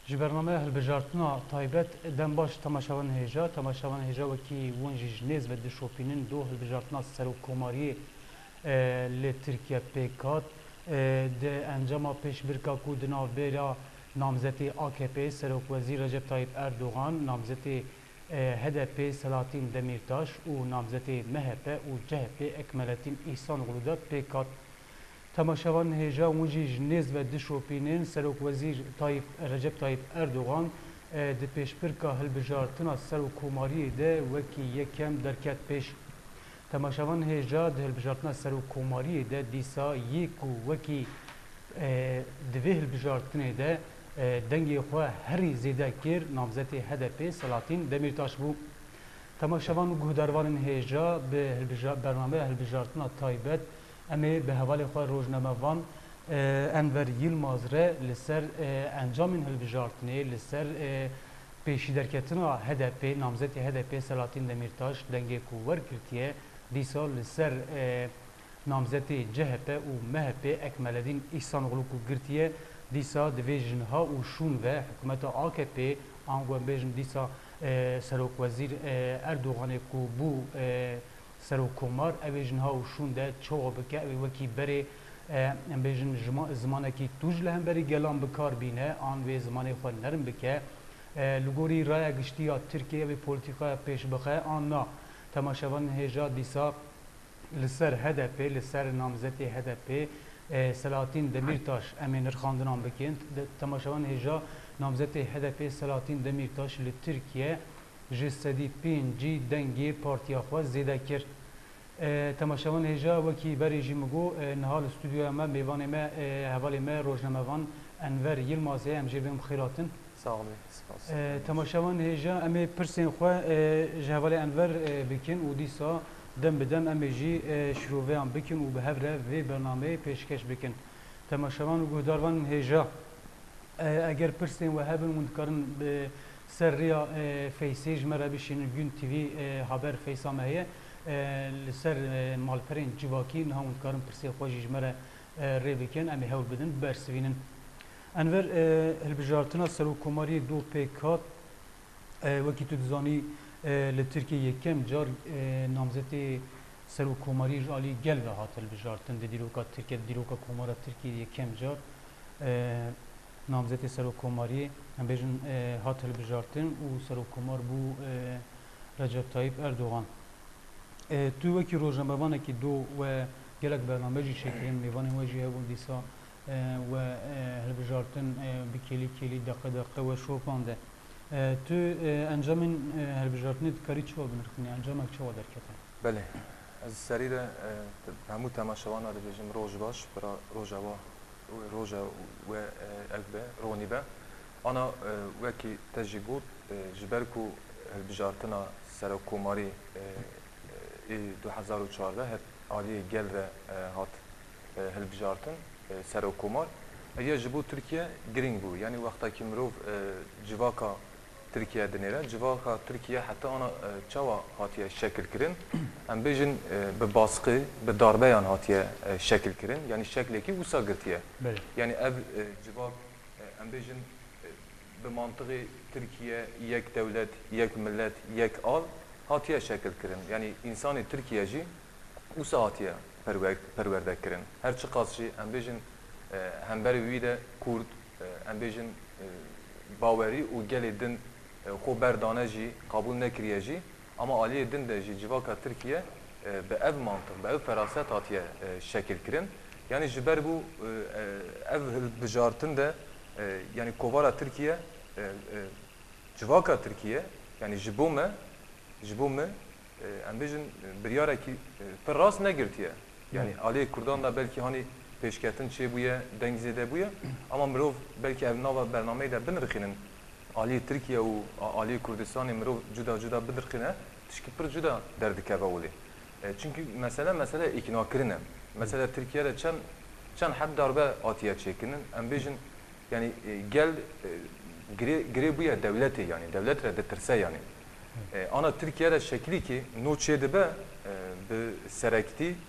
ji bernameya hilbijartina taybet dem baş temaşavan hêja temaşavan hêja wekî wan jî ji nêz ve dişopînin do hilbijartina serokkomariyê li Tirkiye pêk hat di encama pêşbirka ku di navbêra namzetê AKP Serokwezîr Recep Tayyip Erdogan, namzetê HDP Selahattin Demirtaş û namzetê MHP û CHP Ekmelettin İhsanoğlu da pêk hat. Temaşavan hêja wan jî ji nêz ve dişopînên Serokwezîr Recep Tayyip Erdogan di pêşbirka hilbijartina serokkomariyê de wekî yekem derket pêş. Temaşavan hêja di hilbijartina serokkomariyê de dîsa yê ku wekî di vê hilbijartinê de dengê xwe herî zêde kir namzetê HDP Selahattin Demirtaş bû. Temaşavan û guhdarvanên hêja bi bernameya hilbijartina taybet em ê bi hevalê xwe rojnamevan Enver Yılmaz re li ser encamên hilbijartinê li ser pêşîderketina HDP namzetê HDP Selahattin Demirtaş dengê ku wergirtiye dîsa li ser namzetê CHP û MHP Ekmelettin İhsanoğlu ku girtiye dîsa divê jinha û şûn ve hikûmeta AKP an wan bêjin dîsa Serokwezîr Erdoganê ku bû serokkomar evê jinha û şûn de çawa bike evê wekî berê em bêjin zimanekî tûj li hemberî gelan bikar bîne an vê zimanê xwe nerin bike li gorî raya giştiya Tirkiye evê polîtîkaya pêşbixe an na. Temaşavan hêja dîsa li ser HDP li ser namzetê HDP Selahattin Demirtaş em ê nirxandinan bikin. Temaşavan hêja namzetê HDP Selahattin Demirtaş li Tirkiye ji sedî pêncî dengê partiya xwe zêde kir. Temaşavan hêja wekî berê jî min got niha li stûdyoya me mêvanê me hevalê me rojnamevan Enver Yılmazê em jê bêm xêratin. Sağ olun. Temaşavan hêja em ê pirsên xwe ji hevalê Enver bikin û dîsa dem bi dem em ê jî şîroveyan bikin û bi hev re vê bernameyê pêşkeş bikin. Temaşavan û guhdarvanên hêja eger pirsên we hebin hûn dikarin bi ser rêya Feysê ji me re bişînin Gün TV haber Feysa me heye li ser malperên civakî niha hûn dikarin pirsê xwe jî ji me re rê bikin em ê hewl bidin bibersivînin. Enver hilbijartina serokkomariyê do pêk hat wekî tu dizanî li Tirkiye yekem car namzetê serokkomarî ji alî gel ve hat hilbijartin di dîroka Tirkiye dîroka komara Tirkiye yekem car namzetê serokkomariyê em bêjin hat hilbijartin û serokkomar bû Recep Tayyip Erdogan. Tu wekî rojnamevanekî do we gelek bername jî şekirin mêvanên we jî hebûn dîsa we hilbijartin bi kêlî deqe we şopan de. Tu encamên hilbijartinê dikarî çawa binirxînî encamek çawa derkete? Belê. Ez serî de hemû temaşevana dibêjim roj baş pira roja we ev be ronî be. Ana wekî te jî got ji ber ku hilbijartina serokkomarî 2014 hep aliyê gel re hat hilbijartin serokkomar ya ji bo Tirkiye giring bû. Yani wextekî mirov civaka Tirkiye dinêre civaka Tirkiye heta ana çawa hatiye şekil kirin em bêjin bi baskı bi darbeyan hatiye şekil kirin yani şeklekî wisa girtiye. Yani ev civak em bêjin bi mantıqê Tirkiye yek devlet, yek millet, yek al hatiye şekil kirin. Yani insanê Tirkiye jî wisa hatiye perwerde kirin. Her çi qas jî em bêjin hemberî wî de Kurd em bêjin bawerî û gelê din xwe berdane jî qabûl nekiriye jî ama aliyê din de jî civaka Tirkiye bi ev mantık, bi ev feraset hatiye şekil kirin. Yani ji ber bû ev hilbijartin de yani kovara Tirkiye civaka Tirkiye yani ji bo me em bêjin biryarekî pir rast negirtiye. Yani aliyê Kurdan da belkî hani pêşketin çê bûye deng zêde bûye ama mirov belkî ev nava bernameyê de binirxînin aliyê Tirkiye û aliyê Kurdistanê mirov cuda bidirxîne tişkî pir cuda derdikeve olê. Çünkü mesele îknakirin e. Mesela Tirkiye'de çend hep darbe hatiye çekinin em bêjin yani gel girê bûye devletê yani devlet re ditirse yani. Ana Tirkiye'de şekli ki noçê dibe bi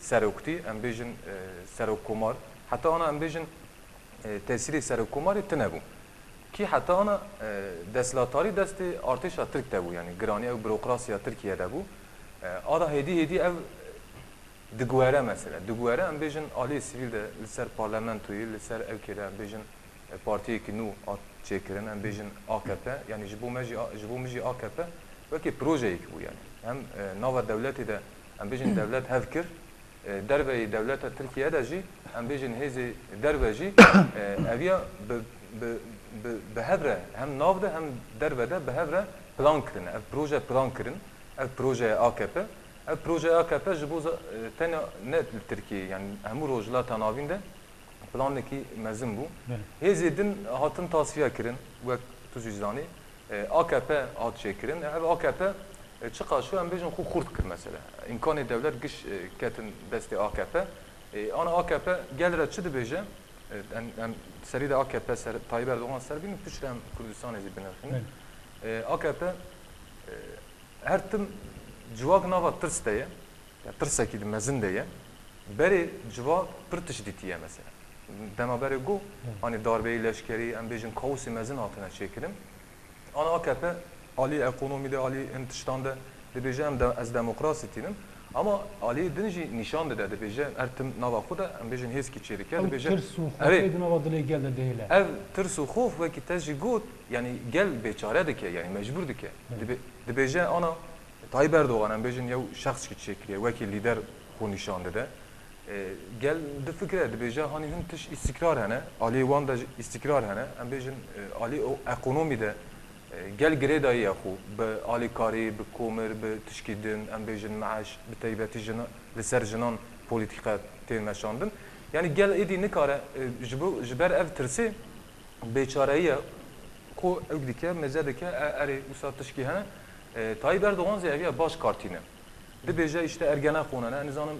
seroktî em bêjin serokkomar heta ana em bêjin tesîrê serokkomarê tune bû. ki hatta ana deslatari desti artışa Türk de bu yani grani ev bürokrasiya Türkiye'de bu. Ada hedi ev digwere mesela. Digwere em bejin ali sivil de liser parlamentoyu, liser evkere em bejin partiye ki nu at çekirin em bejin AKP yani jibo meji AKP belki proje bu yani. Hem nava devleti de em bejin devlet hevkir derbeyi devleta Türkiye'de jî em bejin hezi derbe jî eviya behevre hem navda hem derbede behevre plan kirin. Ev proje plan kirin. Ev proje AKP. Ev proje AKP ji bo tena ne Türkiye yani hemû rojilata navîn de planekî mezin bû. Hêzê din hatin tasfiye kirin wek tu jî zanî. AKP hat çêkirin. Ev AKP çıqa şu em bêjin xwe xurt kir mesela. İmkanê devlet giş ketin destê AKP. Ana AKP gelre çi dibêje? Em serî de AKP Tayyip Erdoğan serbînin pişre em Kurdistanê jî binirxînin. AKP her tim civak nava tırs de ye. Tırsekî di mezin de ye. Berê civak pir tiştîtî ye mesela. Dema berê got hani darbeyê leşkerî em bêjin kaosê mezin hatine çêkirin. Ana AKP alî ekonomîde alî hin tiştan de dibêje em ez demokrasî tînim. Ama alî din jî nîşan dide dibêje her tim nava xwe de em bêjin hêzkî çêdike dibêje tırs û xofê di nava dilê gel de dihêle. Ev tırs û xof wekî te jî got yani gel bêçare dike yani mecbur dike. Dibêje ana Tayyip Erdoğan em bêjin yew şexskî çêkiriye wekî lîder xwe nîşan dide. Gel di fikre dibêje hani hin tiş istikrar hene alî wan de istikrar hene em bêjin alî o ekonomî de gel girêdayî ya xwe bi alîkarî bi komir bi tişkî din em bêjin meeş bi taybetî jina li ser jinan polîtîka tên meşandin yani gel êdî nikare ji ber ev tirsê bêçareyiye ku ew dike meze dike erê wisa tişkî hene Tayyip Erdoğan zêviya baş kartîne dibêje işte Ergenekon hene nizanim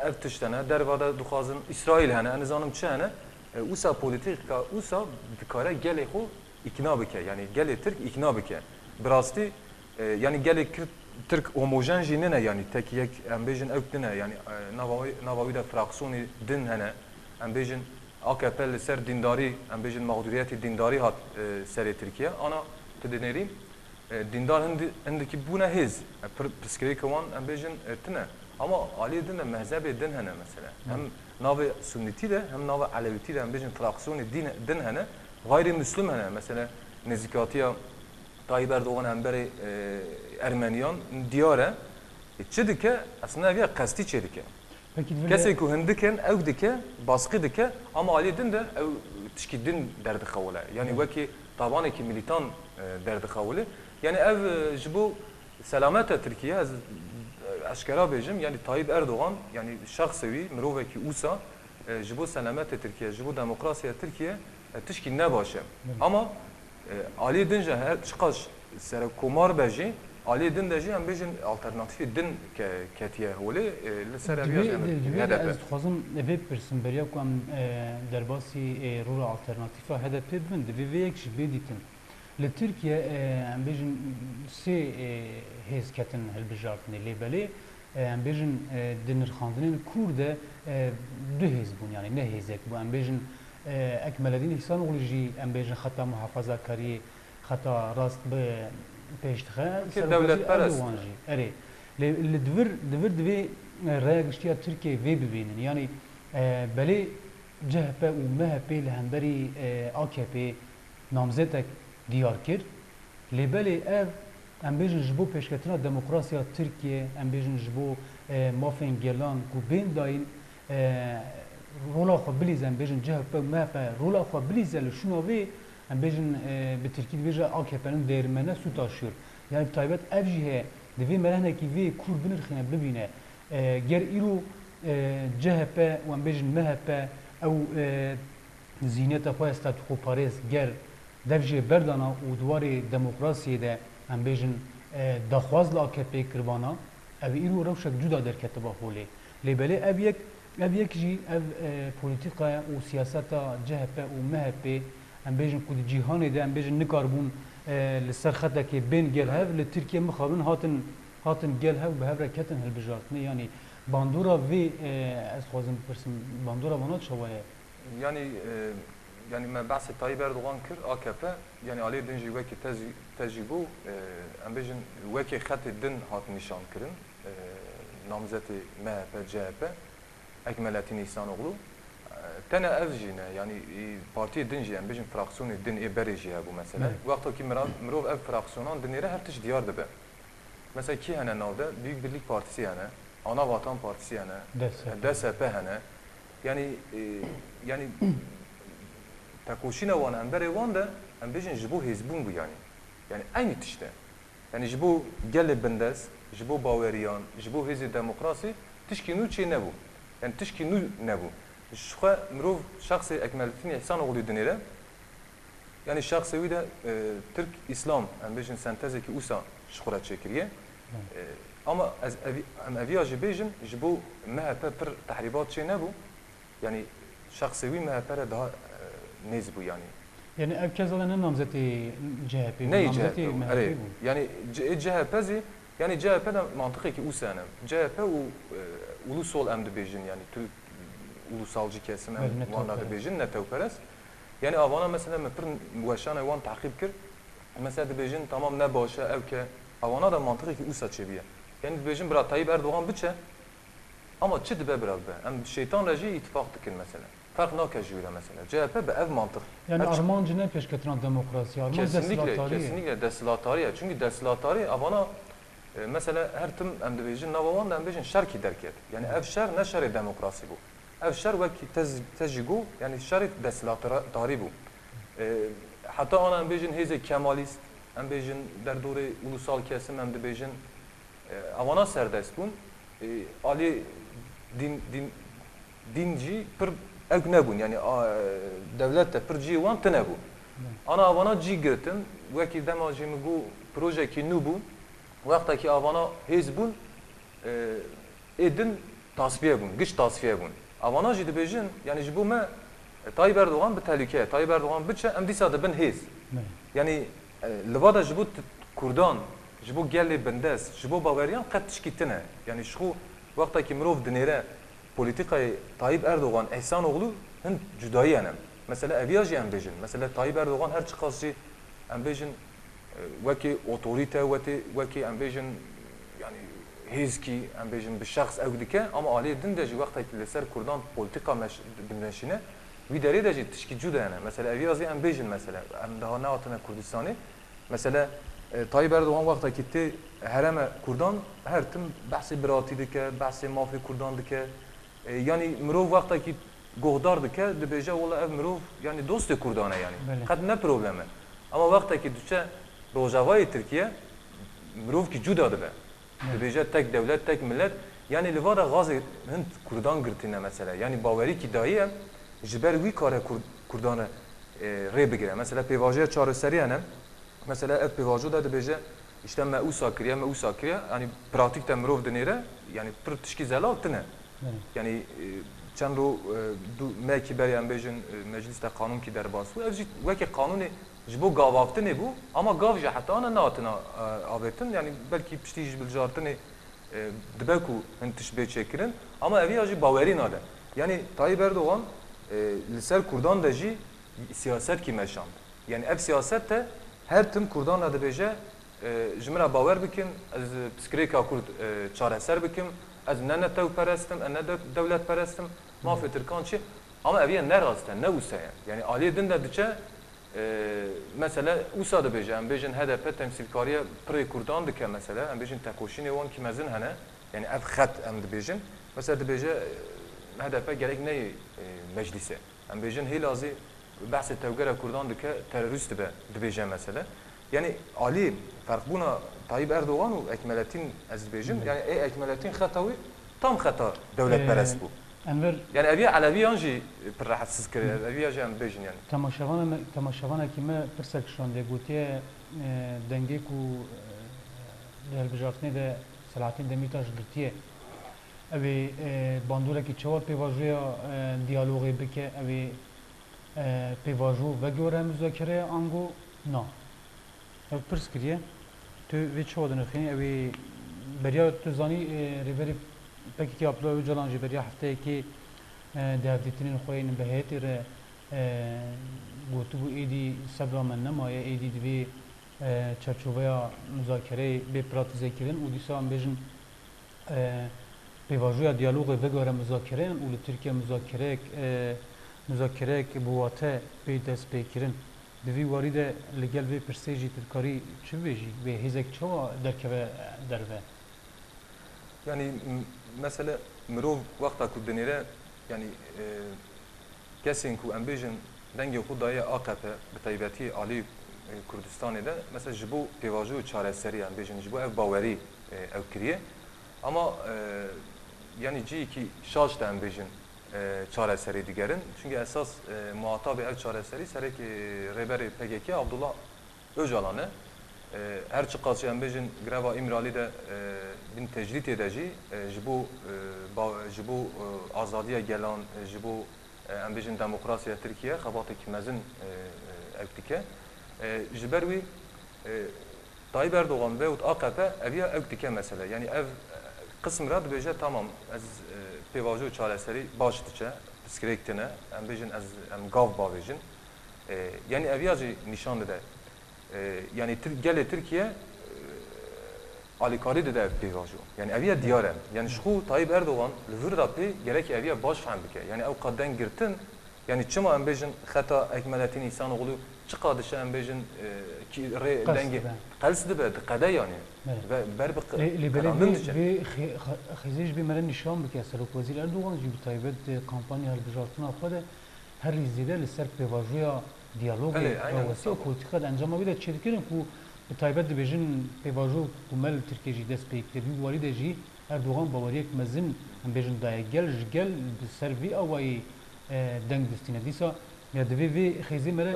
ev tiştene dervada dixwazin İsrail hene nizanim çi hene wisa polîtîka wisa dikare gelê xwe ikna bike yani gelê Türk ikna bike. Birastî yani gelê Türk homojen jî nine yani tek yek em bêjin ew dine yani nava wî de fraksiyonê din hene em bêjin AKP li ser dîndarî em bêjin mağduriyetê dîndarî hat serê Tirkiye ana tu dinêrî dîndar hindikî bûne hêz pirsgirêka wan em bêjin tune ama alî din de mezhebê din hene mesela hem navê Sunnîtî de hem navê Alevîtî de em bêjin fraksiyonê din hene gayrimüslim hene mesela nezikatiya Tayyip Erdoğan emberê Ermeniyan diyare çi dike aslında ev ya qestî çê dike. Kesê ku hin dikin ew dike baskı dike ama alî din de ew tişkî din derdixewile yani wekî tabanekî militan derdixewile yani ev ji bo selameta Tirkiye ez eşkera bêjim yani Tayyip Erdoğan yani şexsê wî mirovekî wisa ji bo selameta Tirkiye ji bo demokrasiya Tirkiye tişkî ne başe ama alî din jî her çiqaş serokkomar be jî alî din de jî em bêjin alternatîfê din ketiye holê li ser ev ez dixwazim evê pirsim beriya ku em derbasî rûra alternatîfa HDP bin divê vê yek jî bê dîtin li Tirkiye em bêjin sê hêz ketin hilbijartinê lêbelê em bêjin di nirxandinên Kur de du hêz bûn yani ne hêzek bû em bêjin Ekmeledîn İhsanoğlu jî em bêjin xeta muhafazakariyê xeta rast bi pêşdixe Erdoğan jî erê li divir divê raya giştiya Tirkiye vê bibînin yani belê CHP û MHP li hemberî AKP namzetek diyar kir lêbelê ev em bêjin ji bo pêşketina demokrasiya Tirkiye em bêjin ji bo mafên gelan ku bên dayîn rola xwe bilîze em bêjin CHP û MHP rola xwe bilîze li şûna vê em bêjin bi Tirkî dibêje AKP'nin değirmene su taşıyor. Yani taybet ev jî heye divê merenekî vê Kur binirxîne bibîne ger îro CHP û em bêjin MHP ew zîneta xwe statûkoparêz ger dev jê berdana û duwarê demokrasiyê de em bêjin daxwaz li AKP kirbana ev îro rewşek cuda derketiba holê lêbelê ev yek jî ev polîtîkaya û siyaseta CHP û MHP em bêjin ku di cîhanê de em bêjin nikarbûn li ser xetekê bên gel hev li Tirkiye mixabin hatin gel hev bi hev re ketin hilbijartinê yani bandora vê ez xwazim pirsim bandora wana çawa ye yani yani me bahsi Tayyip Erdoğan kir AKP yani Ali dinci veki tecrübu em bejin veki xatı din hat nişan kirin namzeti MHP CHP Ekmelettin İhsanoğlu tane ev jine yani partiye dinci yani bejin fraksiyonu din bereci bu mesele. Vakta ki mirov ev fraksiyonan dinlere her tiş diyar dibe. Mesela ki hene navda Büyük Birlik Partisi yani Ana Vatan Partisi yani DSP hene yani takoşine wan embere wan da em bejin jibo hezbun bu yani. Yani aynı tişte. Yani jibo gele bendes, jibo baweriyan, jibo hezi demokrasi tişkinu çi ne bu? Yani tişkinu ne bu? Şuha mirov şahsi Ekmelettin İhsanoğlu dinere. Yani şahsi de Türk İslam em bejin sentezeki usa şuhra çekiriye. Ama eviya jibejin jibo MHP per tahribat çi ne bu? Yani şahsi MHP'ye daha nez bu yani. Yani ev kezalarının namzeti CHP. Ne CHP? Evet. Yani CHP'zi yani CHP'de mantıklı ki usane. CHP o ulusal emdibejin yani Türk ulusalcı kesim vanada bejin ne tevperes. Yani avana mesela mepr muaşana van takip kir. Mesela dibejin tamam ne başa ev ke avana da mantıklı ki usa çebiye. Yani dibejin bira Tayyip Erdoğan biçe ama çi dibe bira be. Em şeytan reji ittifak dikin mesela. Fark nakajıyla mesela. CHP be ev mantık. Yani Armancı ne peşketiren demokrasi? Kesinlikle desilatariye. Çünkü desilatariye avana mesela her tüm emdibejin navavan da emdibejin şerki derket. Yani ev şer ne şer demokrasi bu. Ev şer ve ki tejigu yani şer desilatari bu. Hatta ana emdibejin heze kemalist, emdibejin derdori ulusal kesim emdibejin avana serdest bun. Ali dinci pır ev ne bun yani devlette pır civan tene bu. Ana avana ci girtin veki demacimi bu proje ki nu bu vaktaki avana hez bun edin tasfiye bun, güç tasfiye bun. Avana jidi bejin yani jibu me Tayyip Erdoğan bir tehlike. Tayyip Erdoğan bütçe emdisa da ben hez. Yani levada jibu Kurdan, jibu gelli bendes, jibu bavariyan kat tişkitine. Yani şu vaktaki mirov dinere politikayı Tayyip Erdoğan İhsanoğlu hın cüdayı yani. Mesela eviyajı embejin. Mesela Tayyip Erdoğan her çıkası embejin veki otorite veki embejin yani hizki embejin bir şahs evdike ama Ali dindeci vaktaki leser Kurdan politika dinleşine vidari de tişki cüda yani. Mesela eviyajı embejin mesela em daha ne atına Kurdistan'ı mesela Tayyip Erdoğan vaktaki te hereme Kurdan her tüm bahsi birati dike, bahsi mafi Kurdan dike yani mirov vaktaki gohdar dike dibeje ola ev mirov yani dost Kurdana yani. Kad ne problemi. Ama vaktaki düşe Rojava'yı Türkiye mirov ki cüda dibe. Dibeje tek devlet, tek millet. Yani livada gazı Hint Kurdan girtine mesela. Yani baveri ki dahi jiber vi kare Kurdan'a re bigire. Mesela pevajıya çağrısarı yani. Mesela ev pevajı da dibeje işte meusa kiriye yani pratikte mirov dinire yani pır tişki zelal tine. Yani çend ro meki beriyan bejin mecliste kanun ki derbasu evci veki kanunu jibo gavaftı ne bu ama gavja hatta ana natına avetin yani belki piştiş biljartını dbeku hentiş çekirin ama evi acı baveri nade yani Tayyip Erdoğan liser Kurdan deji siyaset ki meşan yani ev siyasette her tüm Kurdan adı beje jimra baver bikim az psikreka Kurd çareser bikim az ne tevperestim ne devlet perestim mafya Türkançı ama eviye ne rastı ne usa yani Ali din de diçe mesela usa da bejin bejin HDP temsilkariye pre Kurdan dike mesela bejin takoşini wan ki mezin hene yani ev khat am bejin mesela de beje HDP gerek ne meclise bejin hilazi bahsi tevgera Kurdan dike terörist be bejin mesela yani Ali fark buna Tayyip Erdoğan ve Ekmelettin Azerbaycan yani Ekmelettin khatawi tam khata devlet perest bu. Enver yani evi Alevi anji per rahatsız kare evi ajam bejin yani. Tamaşavana kime persak şu anda gotiye denge ku delbijartne de Selahattin Demirtaş girtiye. Evi bandura ki çavar pevajuya diyaloğu bike evi pevaju ve göre müzakere ango na. Ev pers kiriye. Tu ve çawadın xini evi beriya tu zani riveri peki ki aplo jalan jiberiya haftaya ki devletinin xoyinin behiyeti re گوتو بو ایدی صبر من نمایه ایدی دوی چرچوبیا مذاکره به پراتیزه کردن و دیسا هم بیشن پیواژویا دیالوگ وگاره مذاکره و ترکیه مذاکره که بواته به دست بکرن دوی وارد لگل به پرسیجی ترکاری چه بیجی به هیزک چه درکه دربه yani mesela mirov vakta ku denire yani kesin ku ambijin denge xudaya AKP bi taybeti Ali Kurdistan'da da mesela jibo pevaju çareseri ambijin jibo ev baweri ev kiriye ama yani ki şaş da ambijin çareseri digerin çünkü esas muhatabı ev çareseri serek reberi PKK Abdullah Öcalan'ı her çıkası ambijin greva İmrali de bin tecrit edici jibo azadiye gelen jibo ambijin demokrasiye Türkiye xabatı kimezin evtike jiberwi Tayyip Erdoğan ve AKP eviye evtike mesele yani ev kısım rad beje tamam az pevaju çareseri baştıça psikirektine ambijin az gav bavijin yani eviyacı nişanlı da yani gele Türkiye alikari de pevaju yani eviye diyarem yani şu Tayyip Erdoğan lüvür rapi gerek eviye baş fahim bike yani ev kadden girtin yani çıma ambijin hata ekmeletin insan oğlu çıkadışı ambijin ki re denge kalsdı be kada yani ve berbe ve xizij bir meren nişan bike Serok Vazir Erdoğan gibi Tayyip kampanya halbijatına afade her izlede li ser pevajuya diyalog ve vasiye politika encama bir de çekirin ku Tayyip dibejin pevaju kumel Türkiye dest pekte bir valide ji Erdoğan bavariyek mezin ambijin daya gel servi avai deng destine disa ya devi ve xizij mere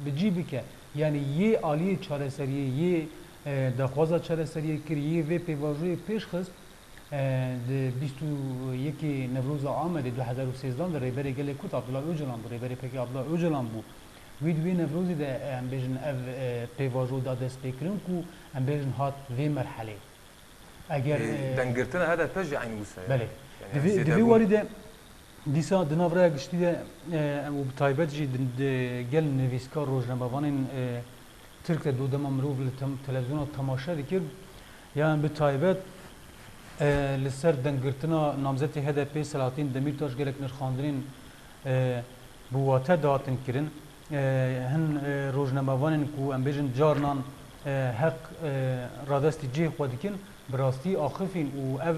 بجی بکه یعنی یه عالی چارەسەریه یه داخوازا چارەسەریه کر یه و پیواژوی پیش خست ده 21 نوروز آمده 2013 در ریبری گله کود عبدالله اوجلان بود ریبری پکی عبدالله اوجلان بود وی نوروزی ده ام بیژن اف پیواژو دا دست بکرن کو ام بیژن هات وی مرحله اگر دنگرتنا هذا پج عین وسه بله دوی وارد دیسا دناورا گشتی ده و بتایبت جی گل نویسکار روزنامه‌وانین ترک دو دم امروز تلویزیون تماشا دکرد یعنی بتایبت لسر دنگرتنا نامزدی HDP سلاطین دمیرتاش گلک نرخاندرین بواته داتن کرن هن روزنامه‌وانین کو ام بیژن جارنان حق رادستی جی خودکن براستی آخفین و اف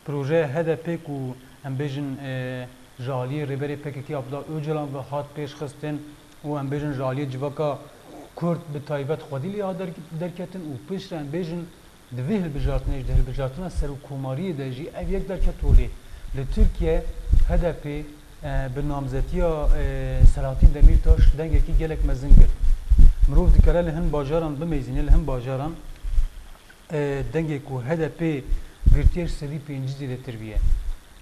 پروژه HDP کو ام بیژن جالی ریبری PKK عبدالله اوجلان و هات پیش خستن و ام بیژن جالی جواکا کرد به تایبت خودی لیا درکتن و پیش ام بیژن دوی هلبجارتنش ده هلبجارتنا سر و کوماری ده جی اف یک درکت رولی لترکیه HDP به نامزدی سلاطین دمیرتاش دنگه کی گلک مزنگر مروف دکره لهن باجاران بمیزینه لهن باجاران دنگه کو HDP گرتیش سری پینجی زیده تربیه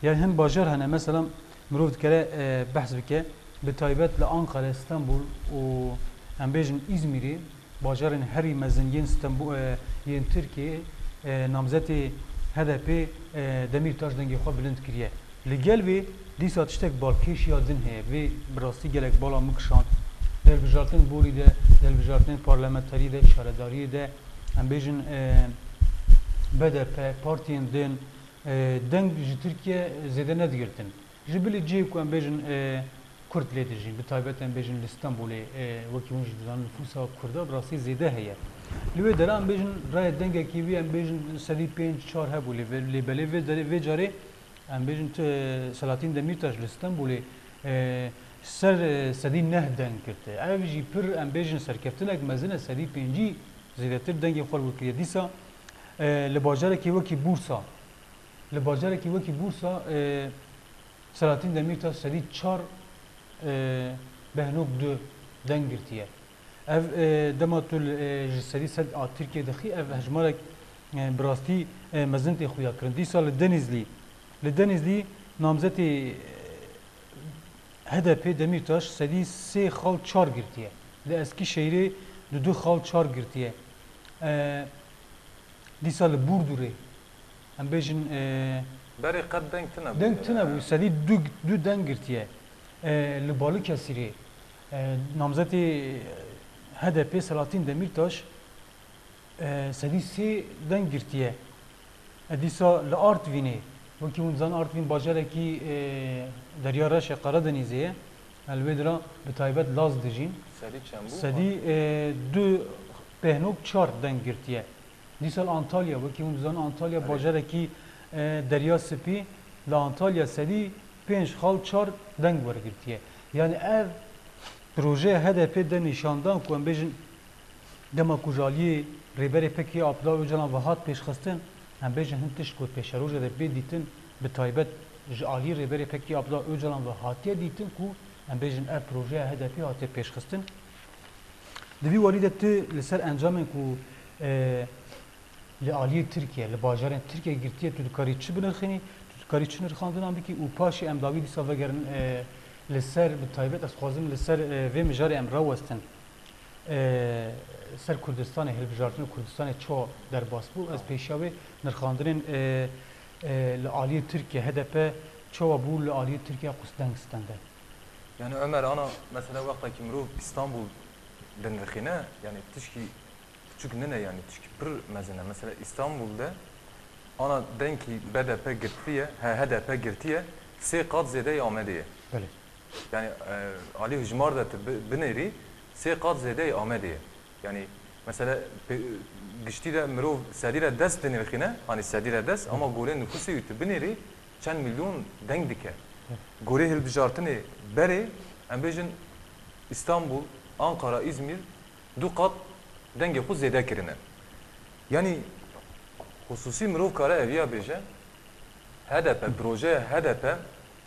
yani hem bajar hane mesela مرov dikare bahs bike bi taybet li Ankara İstanbul û em bêjin İzmirî bajarên herî mezin yên İstanbul yên Tirkiye namzetê HDP Demirtaş dengê xwe bilind kiriye. Li gel vê dîsa tiştek balkêşiya din heye vê bi rastî gelek bala mikşand delbijartin borî de delbijartin parlamenterî de şaredariyê de em bêjin BDP partiyên din deng ji Türkiye zêde nedigirtin. Ji bilî cihê ku em bêjin Kurd lê dijîn, bi taybet em bêjin li İstanbulê wekî hûn jî dizanin nüfusa Kurda bi rastî zêde heye. Li wê dera em bêjin raya dengekî wî em bêjin sedî pênc çar hebû lê belê vê carê em bêjin Selahattin Demirtaş li İstanbulê ser sedî neh deng kirti. Ev jî pir em bêjin serkeftinek mezin e sedî pêncî zêdetir dengê xwe wekiriye. Dîsa li bajarekî wekî Bursa li bajarekî wekî Bursa Selahattin Demirtaş sedî çar behnok du deng girtiye. Ev dema tu ji sedî sed a Tirkiye dixî ev hejmarek bi rastî mezin tê xuya kirin. Dîsa li Denizlî namzetê HDP Demirtaş sedî sê xal çar girtiye. Li Eskişehirê du xal çar girtiye. Dîsa li Burdurê em bêjin berê qet deng tune deng tune bû sedî du deng girtiye. لبالو کسری نامزدی HDP Selahattin Demirtaş سدی سی دن گرتیه ادیسا لارتوینی وکی اونزان آرتوین باجره کی دریارش قرادنیزیه الودرا به تایبت لاز دجین سدی چند بو؟ سدی دو پهنوک چار دن گرتیه دیسال انتالیا وکی اونزان انتالیا باجره کی دریا سپی لا انتالیا سدی پنج خال چار دنگ ورگرتیه yani ev proje HDP de nişandan ku em bêjin dema ku jaliyê rêberê pekî Abdullah Öcalan ve hat pêşxistin em bêjin hin tişt ku pêşeroja de bê dîtin bi taybet ji aliyê rêberê pekî Abdullah Öcalan ve hatiye dîtin ku em bêjin ev projeya HDP hatiye pêşxistin di vî walî de tu li ser encamên ku li aliyê Tirkiye li bajarên Tirkiye girtiye tu dikarî çi binirxînî tu dikarî çi nirxandinan bikî û paşê em dawî dîsa vegerin لسر بتایبت از خوازم لسر و مجاری امرا وستن سر کردستان هلبجارتن کردستان چو در باسبو از پیشاوی نرخاندرین لعالی ترکیه HDP ço bu لعالی ترکیه قصدن استنده Yani Ömer ana mesela vaktaki mru İstanbul denirxine yani tişki küçük ne yani tişki pır mezene mesela İstanbul'da ana denki BDP girtiye HDP girtiye se kat zede amediye. Böyle. Yani Ali Hücmar da bineri se kat zede amediye. Yani mesela gişti de mru sedire dest denirxine hani sedire dest ama gore nüfusu yutu bineri çen milyon denk dike. Gore hilbijartını beri embejin İstanbul, Ankara, İzmir du kat denge xuz zede kirine. Yani hususi mirov kare eviya beje HDP proje HDP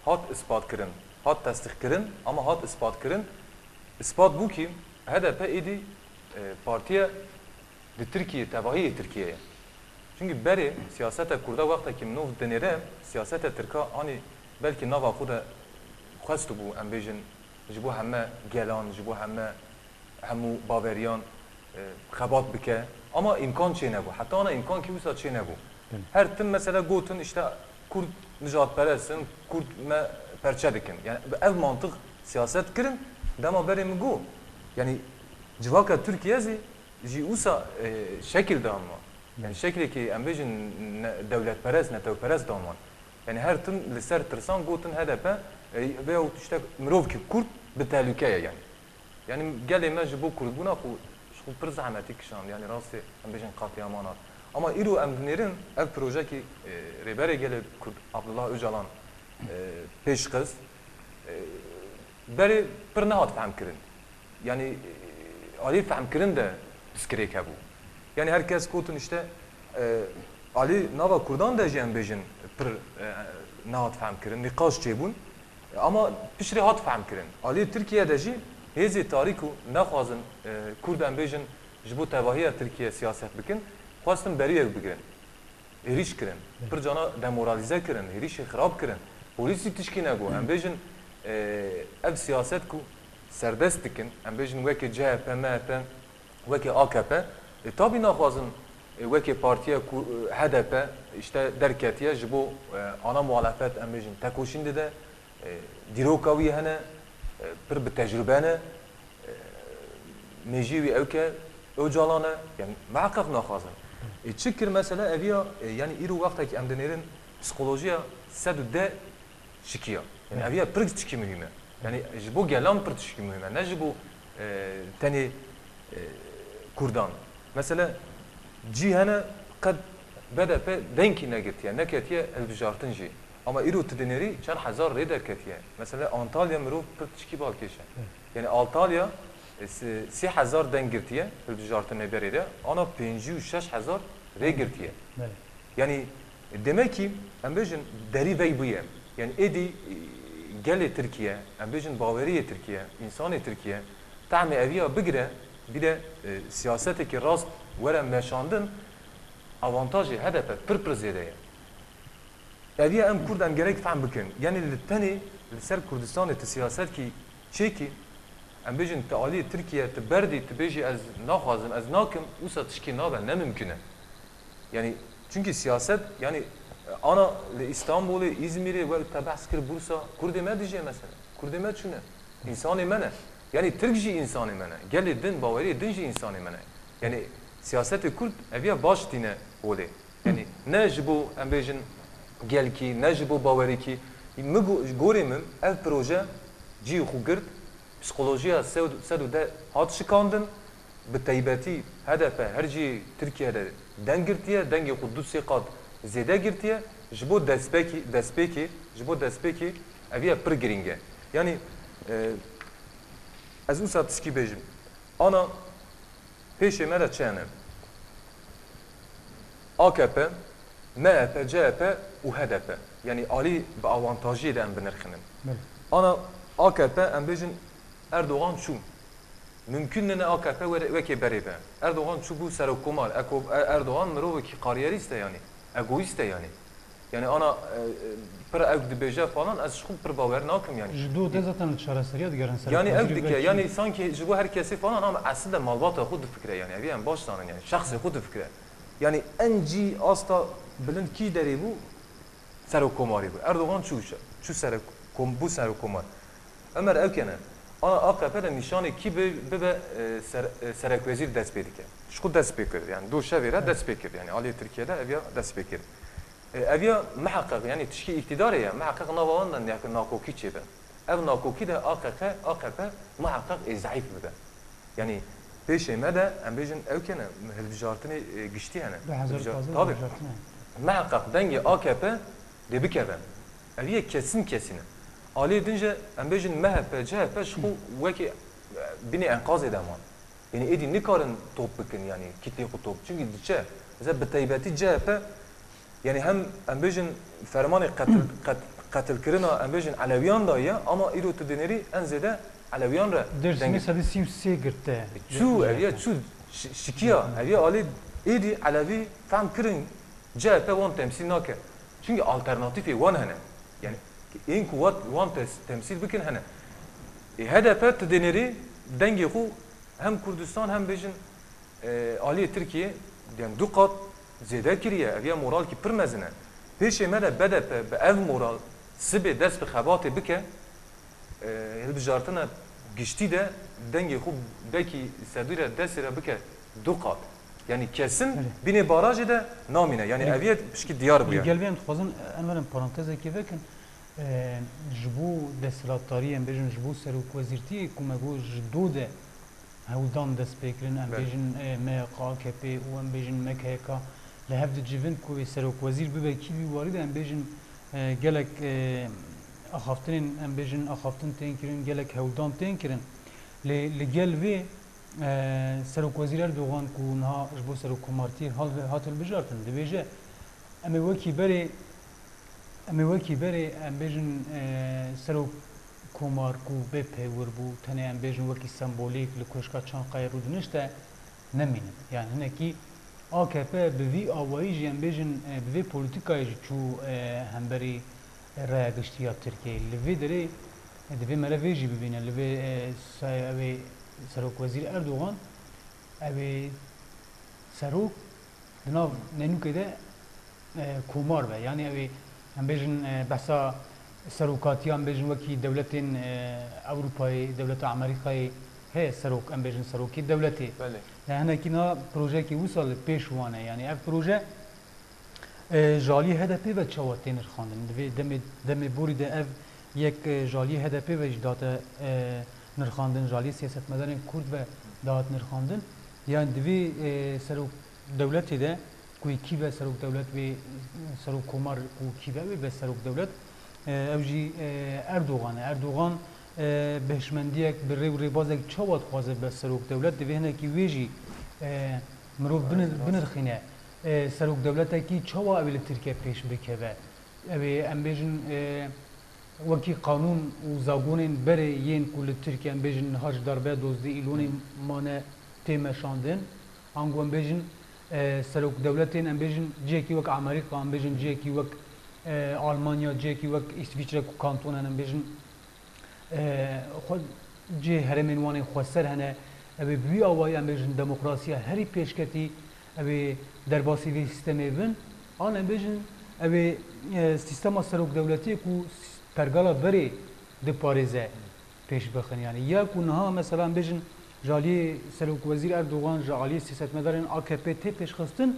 hat ispat kirin, hat tasdik kirin ama hat ispat kirin. İspat bu ki HDP idi partiye de Türkiye, tevahiye Türkiye'ye. Çünkü beri siyasete kurda vakta ki mirov denire siyasete Türk'a hani belki nava xuda xwestu bû em bêjin ji bo heme gelan, ji bo hemû baveriyan xebat bike ama imkan çê nebû. Heta ana imkan ki wisa çê nebû. Her tim mesela gotin işte Kurd nijadperestin, Kurd me perçe dikin. Yani ev mantık siyaset kirin dema berê min got. Yani civaka Türkiye jî wisa şekil danma. Yani şekilê ki em bêjin devletperest, netewperest danman. Yani her tim li ser tirsan gotin HDP veya işte mirov ki Kurd bi tehlikeye yani. Yani gelê me ji bo Kurd bûna xwe pir zehmetî kişand yani rastî em bêjin qatiyamanat. Ama îro em dinêrin ev projekî rêberê gelê Kurd Abdullah Öcalan pêşxist berê pir nehat fehmkirin. Yani alî fehmkirin de piskirêk hebû. Yani herkes gotin işte alî nava Kurdan de jî em bêjin pir nehat fehmkirin, nîqaş çêbûn. Ama pişrê hat fehmkirin. Alî Tirkiye'de jî hêzê tarîk û nexwazin Kurd em bêjin ji bo tevahiya Tirkiye siyaset bikin, xwastin beriyek bigirin. Êrîş kirin. Pir cana demoralize kirin, êrîşê xirab kirin. Polîsî tişkî negot. Em bêjin ev siyaset ku serdest dikin. Em bêjin wekî CHP, MHP, wekî AKP. Tabî naxwazin wekî partiya HDP işte derketiye ji bo ana muhalefet em bêjin tekoşîn dide. Dîroka wî hene pir bi tecrübe ne mejî wî ewke Öcalan e yani meheqeq naxwazin. Çi kir mesela eviya yani îro wextekî em dinêrin psikolojiya sed û deh şikiya. Yani eviya pir tişkî mühim e. Yani ji bo gelan pir tişkî mühim e. Ne ji bo tenê Kurdan. Mesela cî hene qed BDP denkî negirtiye, neketiye hilbijartin jî. Ama îro tu dinêrî çend hezar rê derketiye. Mesela Antalya mirov pir tişkî balkêşe. Yani Antalya 3000 deng girtiye hilbijartinê berê de ana 56,000 rê girtiye. Yani demek ki em bêjin derî vey bûye. Yani êdî gelê Tirkiye, em bêjin baweriyê Tirkiye, insanê Tirkiye tehmê eviya bigire bir de siyasetekî rast were meşandin avantajê HDP pir pir zêde ye. Eviya em Kurd em gerek fehm bikin. Yani li tenê li ser Kurdistanê ti siyaset ki çêkî em bêjin te alî Tirkiye te berdî te bêjî ez naxwazim ez nakim wisa tişkî nabe ne mümkün e. Yani çünkü siyaset yani ana li İstanbul'ê İzmir'ê ve te behs kir Bursa Kurdê me dijî mesela. Kurd me çune. İnsanı mene. Yani Türk jî insanı mene. Gelê din bawerî din jî insanı mene. Yani siyasetê Kurd eviya baş tîne olê. Yani ne ji bo em bêjin gelkî, ne ji bo bawerîkî. Min gorê min ev proje cî xwe girt, psikolojiya sed de hat şikandin, bi taybetî HDP her cî Tirkiye'de deng girtiye, dengê xwe du sê qat zêde girtiye, ji bo destpêkê eviya pir giring e. Yani ez wisa tişkî bêjim. Ana pêşê me de çi hene? AKP, MHP, CHP û HDP. Yani alî bi avantajiyê de em binirxinin. Ana AKP em bêjin Erdoğan çû. Mümkün ne AKP wekê berê be. Erdoğan çû bû serokkomar. Erdoğan mirovekî kariyerîst e yani. Egoîst e yani. Yani ana pir ew dibêje falan ez ji xwe pir bawer nakim yani. Ji do de zaten çareseriya digerin ser. Yani ev dike yani sanki ji bo herkesî falan ama aslında malbata xwe difikire yani. Ev yani baş tanin yani. Şahsê xwe difikire. Yani en cî asta bilind kî derê bû serokkomarî bû. Erdoğan çû serokkomar. Emer evkene. Ana AKP de nişanê kî bibe serekwezîr dest pê dike. Ji xwe dest pê kir. Yani du şevê re dest pê kir. Yani aliyê Tirkiye'de ev ya dest pê kir. Evya muhakkak yani tişki iktidarı ya muhakkak navavandan ya nakoki çebe. Ev nakoki de AKP muhakkak zayıf bide. Yani peşeme de em bejin evkene hilbijartını güçti yani. Tabii. Muhakkak dengi AKP de bikeve. Eviye kesin. Ali dince em bejin MHP, CHP şu veki bini enkaz edeman. Yani edi nikarın top bikin yani kitli top. Çünkü diçe mesela betaybeti CHP yani hem em bêjin fermanê qetilkirina em bêjin Elewiyan da ye ama îro tu dinêrî en zêde Elewiyan re Dersîmê sedî sîm sê girte. Çû eviye çû şikiya eviye alê êdî Elewî fehm kirin CHP wan temsîl nake. Çünkü alternatîfê wan hene. Yani ên ku wan temsîl bikin hene. HDP tu dinêrî dengê xwe hem Kurdistan hem bêjin aliyê Tirkiye yani du qat zêde kiriye eviya moral ki pir mezin e. Pêşê me de BDP bi ev moral sibê dest bi xebatê bike hilbijartina giştî de dengê xwe belkî sedû re destê re bike du qat. Yani kesin binê barajê de namîne. Yani eviye pişkî diyar bûye. Gelveyem dixwazin em verin parantezekê vekin ji bo desthilatdariyê em bêjin ji bo serokwezîrtiyê ku me got ji do de hewldan dest pê kirin em bêjin MHK, AKP û em bêjin MKK li hev dicivin ku wê serokwezîr bibe kîvî warî de em bêjin gelek axaftinên em bêjin axaftin tên kirin gelek hewldan tên kirin li gel vê serokwezîr Erdoğan ku niha ji bo serokkomartiyê hat hilbijartin dibêje em ê wekî berê em bêjin serokkomar ku bê pêwir bû tenê em bêjin wekî sembolîk li koşka Çankaya rûdinişt de nemînin yani hinekî AKP bi vî awayî jî em bêjin bi vê polîtîkayê jî çû hemberî raya giştiya Tirkiyeyê li vê derê divê me re vê jî bibîne li vê serokwezîr Erdoğan ew ê serok di nav nenûkê de komar be yani ew ê em bêjin behsa serokatiya em bêjin wekî dewletên Ewropayê dewleta Amerîkayê heye serok em bêjin serokî dewletê yani hinekî niha projeyekî wisa li pêş wan e yani ev proje jalî HDP ve çawa tên nirxandin divê demê borî de ev yek jalî HDP ve jî date nirxandin jalî siyasetmedarên Kurd ve dat nirxandin yani divê serok dewletê de ku kî ve serok dewlet vê serokkomar ku kî ve serok dewlet ew jî Erdoğan e Erdoğan behşmendiyek bi rêw rêbazek çawa dixwaze be serok dewlet divê hinekî wê jî mirov binirxîne serok dewletekî çawa ew li Tirkiye pêş bikeve ew ê em bêjin wekî qanûn û zagonên berê yên ku li Tirkiye em bêjin niha ji darbe dozdî îlonê mane tê meşandin ango em bêjin serok dewletên em bêjin ciyekî wek Amerîka em bêjin ciyekî wek Almanya ciyekî wek İsviçre ku kantonan em bêjin cê herêmên wan ê xweser hene ew ê bi wî awayî em bêjin demokrasiya herî pêşketî ew ê derbasî vê sîstemê bin an em bêjin ew ê sîstema serok dewletiyê ku pergala berê di Parîzê pêş bixin yani ya ku niha mesela bêjin ji aliyê Serokvezîr Erdogan ji aliyê sîyasetmedarên AKP tê pêşxistin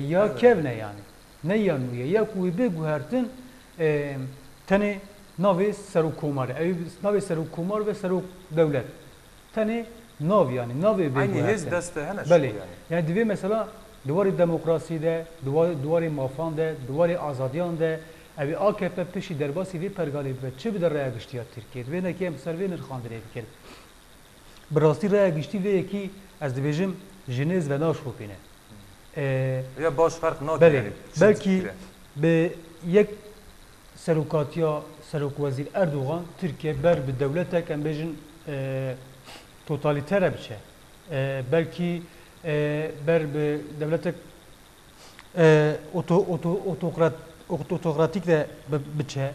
ya kevne yani ne ya nû ye ya ku wê bê guhertin tenê navê Serokkomar ew navê Serokkomar ve Serok Dewlet tenê nav yani navê bê Aynı hez guhertin deste hene şu belê yani. yani divê mesela duwarê demokrasî de duwarê mafan de duwarê azadiyan de ev AKP pişî derbasî vê pergalê bibe çi bide rêya giştiya Tirkiye divê nekê em ser vê nirxandinê bikin bi rastî rêya giştî vê yekî ez dibêjim ji nêz ve naşopîne Ya baş fark nak belê yani. belkî bi yek serokatiya Serokwezîr Erdogan Tirkiye ber bi dewletek em bêjin totalîtere biçe belkî ber bi devletek otokratik de biçe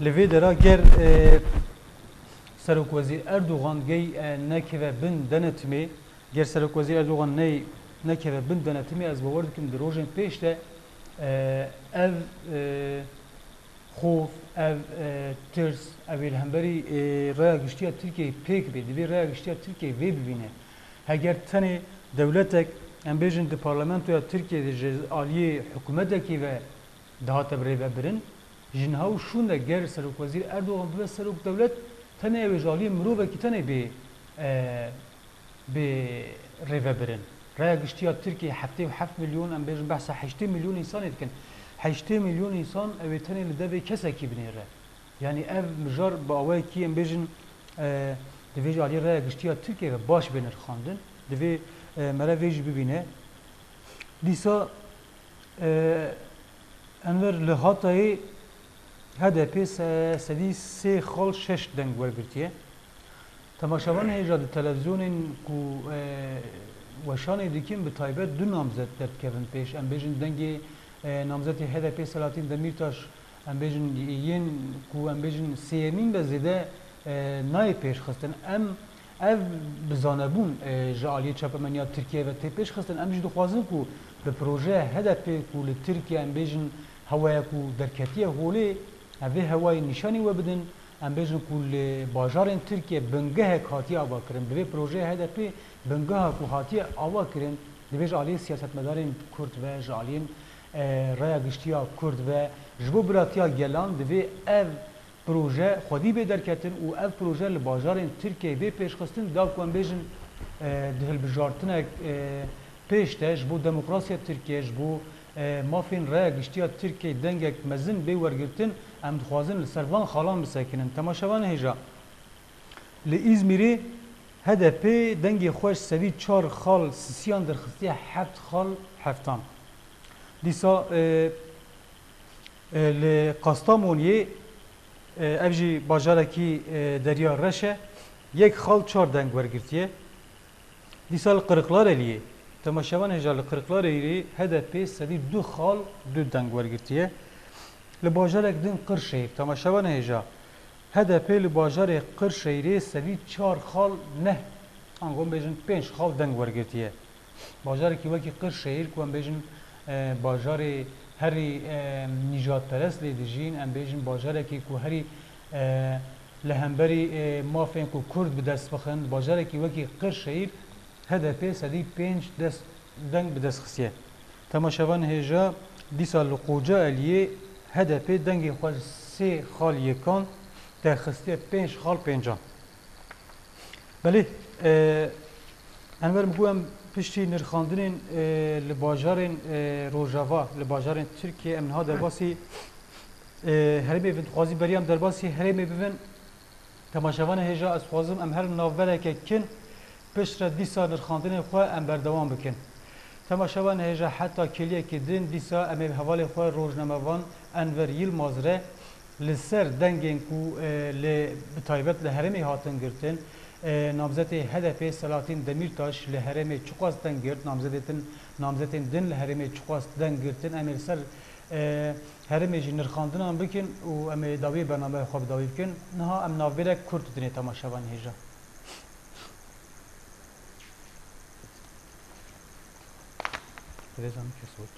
li vê dera ger Serokwezîr Erdogan gey nekeve bin denetimê ger Serokwezîr Erdogan nekeve bin denetimê ez bawer dikim di rojên pêş de ev xof ev tirs ev ê li hemberî rêya giştiya Tirkiyeyê pêk bê divê rêya giştiya Tirkiyeyê vê bibîne heger tenê dewletek em bêjin di parlamentoya Tirkiyeyê ji aliyê hikûmetekî ve dihate birêvebirin ji niha û şûn de ger Serokwezîr Erdogan bibe serok dewlet tenê ew ê ji aliyê mirovekî tenê bê rêvebirin rêya giştiya Tirkiyeyê 7 milyon em bêjin behsa 8 milyon însanê dikin 8 milyon însan ew ê tenê li devê kesekî binêre yani ev mijar bi awayekî em bêjin divê ji aliyê rêya giştiya Tirkiye ve baş bê nirxandin divê mere vê jî bibîne dîsa enver li Hatayê HDP sedî sê xal şeş deng wergirtiye temaşavan hêja di televizyonên ku weşanê dikin bi taybet du namzet derdikevin pêş em bêjin dengê namzetê HDP Selahattin Demirtaş em bêjin yên ku em bêjin sêyemîn ve zêde nayê pêşxistin em ev bizanebûn ji aliyê çapemeniya Tirkiye ve tê pêşxistin em jî dixwazin ku bi projeya HDP ku li Tirkiye em bêjin hewaya ku derketiye holê ev vê hewayê nîşanî we bidin em bêjin ku li bajarên Tirkiye bingehek hatiye ava kirin bi vê projeya HDP bingeha ku hatiye ava kirin divê ji aliyê siyasetmedarên Kurd ve ji aliyên rêya giştiya Kurd ve ji bo biratiya gelan divê ev proje xwedî bê derketin û ev proje li bajarên Tirkiyeyê bê pêşxistin da ku em bêjin di hilbijartinek pêş de ji bo demokrasiya Tirkiye ji bo mafên rêya giştiya Tirkiyeyê dengek mezin bê wergirtin em dixwazin li ser van xalan bisekinin temaşevan hêja li İzmîrê HDP dengê xweş sevî 4 xal sisiyan derxistiye 7 xal heftan dîsa li Qastamoniyê ev jî bajarekî Derya Reş e yek xal 4 deng wergirtiye dîsa li Qiriqlareliyê temaşevan hêja li Qiriqlareliyê HDP sedî 2 xal 2 deng wergirtiye li bajarek din Qirşehîr temaşevan hêja HDP li bajarê Qirşehîrê sedî 4 xal neh angon bêjin 5 xal deng wergirtiye bajarekî wekî Qirşehîr ku em bêjin bajarê herî nîjadperest lê dijîn em bêjin bajarekî ku herî li hemberî mafên ku Kurd bi dest bixin bajarekî wekî Qirşehîr HDP sedî 5 dest deng bi dest xistiye temaşevan hêja dîsa li Qocaeliyê HDP dengê xwe 3 xal yekan derxistiye 5 xal pêncan belê enver mi got em piştî nirxandinên li bajarên Rojava li bajarên Tirkiye em niha derbasî herêmê bin dixwazî beriyam derbasî herêmê bibin temaşevan hêja ez xwazim em her navbereke kin piştre dîsa nirxandinên xwe em berdewam bikin temaşevan hêja heta kêliyekê din dîsa em ê hevalê xwe rojnamevan Enver Yilmaz re li ser dengên ku li bi taybet li herêmê hatin girtin namzetê HDP Selahattin Demirtaş li herêmê çiqas deng girt namzetên din li herêmê çiqas deng girtin em ê li ser herêmê jî nirxandinan bikin û em ê dawî bername xwe bi dawî bikin niha em navbêrek Kurd dinê temaşevan hêja Tereza mı kesot?